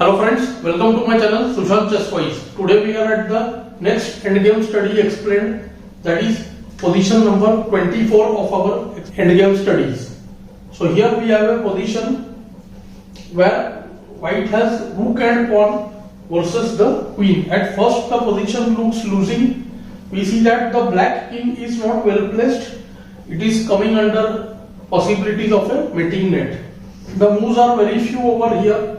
Hello friends, welcome to my channel Sushant Chess Wise. Today we are at the next endgame study explained, that is position number 24 of our endgame studies. So here we have a position where white has rook and pawn versus the queen. At first the position looks losing. We see that the black king is not well placed. It is coming under possibilities of a mating net. The moves are very few over here.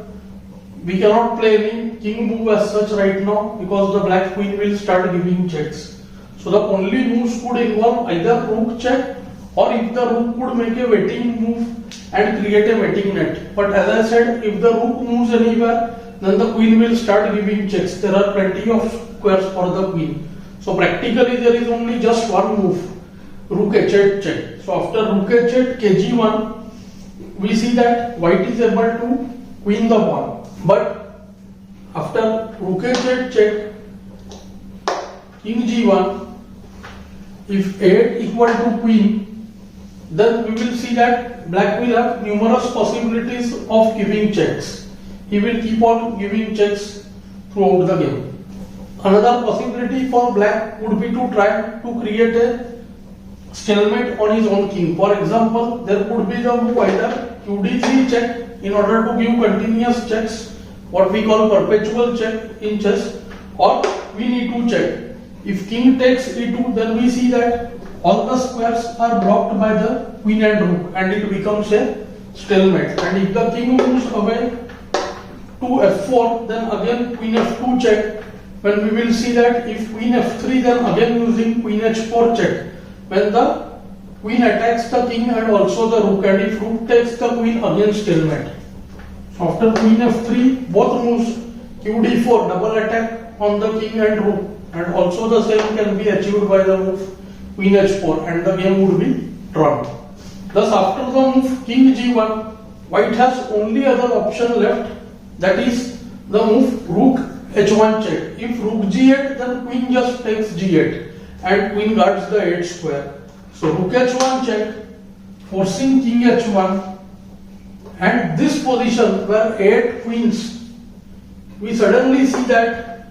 We cannot play any king move as such right now because the black queen will start giving checks. So the only moves could involve either rook check, or if the rook could make a waiting move and create a mating net. But as I said, if the rook moves anywhere, then the queen will start giving checks. There are plenty of squares for the queen. So practically there is only just one move, rook h8 check. So after rook h8 kg1, we see that white is able to queen the pawn. But after rook h8 check, king g1, if a8 equal to queen, then we will see that black will have numerous possibilities of giving checks. He will keep on giving checks throughout the game. Another possibility for black would be to try to create a stalemate on his own king. For example, there could be the move either qd3 check in order to give continuous checks, what we call perpetual check in chess, or queen e2 check. If king takes e2, then we see that all the squares are blocked by the queen and rook and it becomes a stalemate. And if the king moves away to f4, then again queen f2 check, when we will see that if queen f3, then again using queen h4 check, when the queen attacks the king and also the rook, and if rook takes the queen, again stalemate. So after queen f3, both moves qd4, double attack on the king and rook, and also the same can be achieved by the move queen h4, and the game would be drawn. Thus after the move king g1, white has only other option left, that is the move rook h1 check. If rook g8, then queen just takes g8 and queen guards the 8 square. So rook h1 check, forcing king h1, and this position where 8 queens, we suddenly see that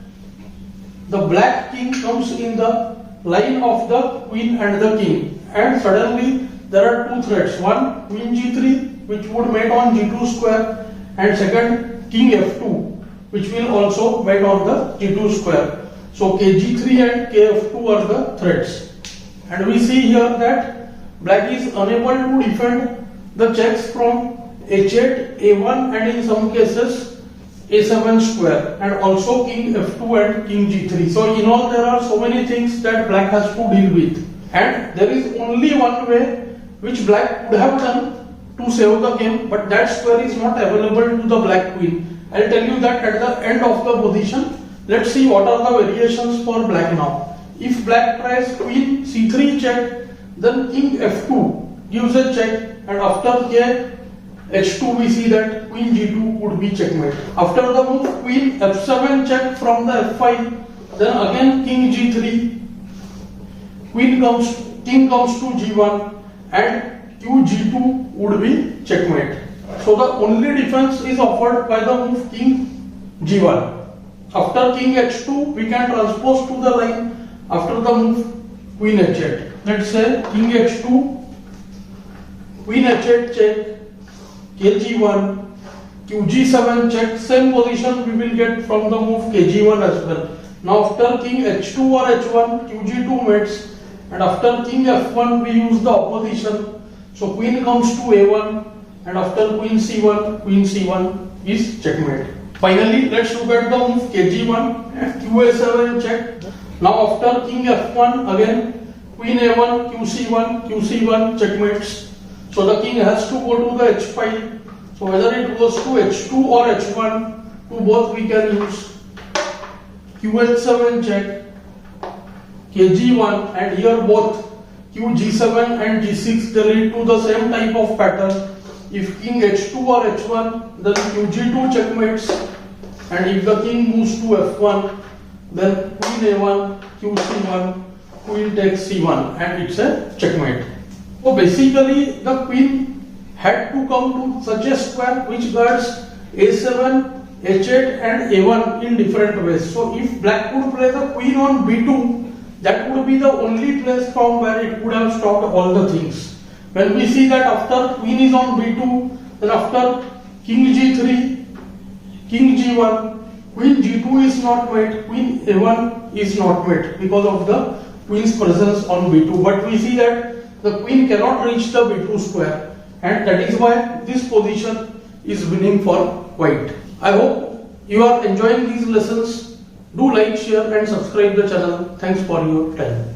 the black king comes in the line of the queen and the king, and suddenly there are two threats, one queen g3 which would mate on g2 square, and second king f2 which will also mate on the g2 square. So kg3 and kf2 are the threats, and we see here that black is unable to defend the checks from h8, a1, and in some cases a7 square, and also king f2 and king g3. So in all there are so many things that black has to deal with, and there is only one way which black could have done to save the game, but that square is not available to the black queen. I'll tell you that at the end of the position. Let's see what are the variations for black now. If black tries queen c3 check, then king f2 gives a check, and after k h2 we see that queen g2 would be checkmate. After the move queen f7 check from the f5, then again king g3, king comes to g1, and q g2 would be checkmate. So the only defense is offered by the move king g1. After king h2, we can transpose to the line after the move queen h8. Let's say king h2, queen h8 check, kg1, qg7 check. Same position we will get from the move kg1 as well. Now after king h2 or h1, qg2 mates, and after king f1 we use the opposition. So queen comes to a1, and after queen c1 is checkmate. Finally, let's look at the move kg1 and qa7 check. Now after king f1, again queen a1, qc1 checkmates. So the king has to go to the h5. So whether it goes to h2 or h1, to both we can use qh7 check, kg1, and here both qg7 and g6 they lead to the same type of pattern. If king h2 or h1, then qg2 checkmates, and if the king moves to f1, then queen a1, qc1, queen takes c1, and it's a checkmate. So basically the queen had to come to such a square which guards a7, H8 and A1 in different ways. So if black would play the queen on B2, that would be the only place from where it would have stopped all the things. When we see that after queen is on B2, then after king G3, king G1, queen G2 is not met, queen A1 is not met because of the queen's presence on B2. But we see that the queen cannot reach the B2 square, and that is why this position is winning for white. I hope you are enjoying these lessons. Do like, share and subscribe the channel. Thanks for your time.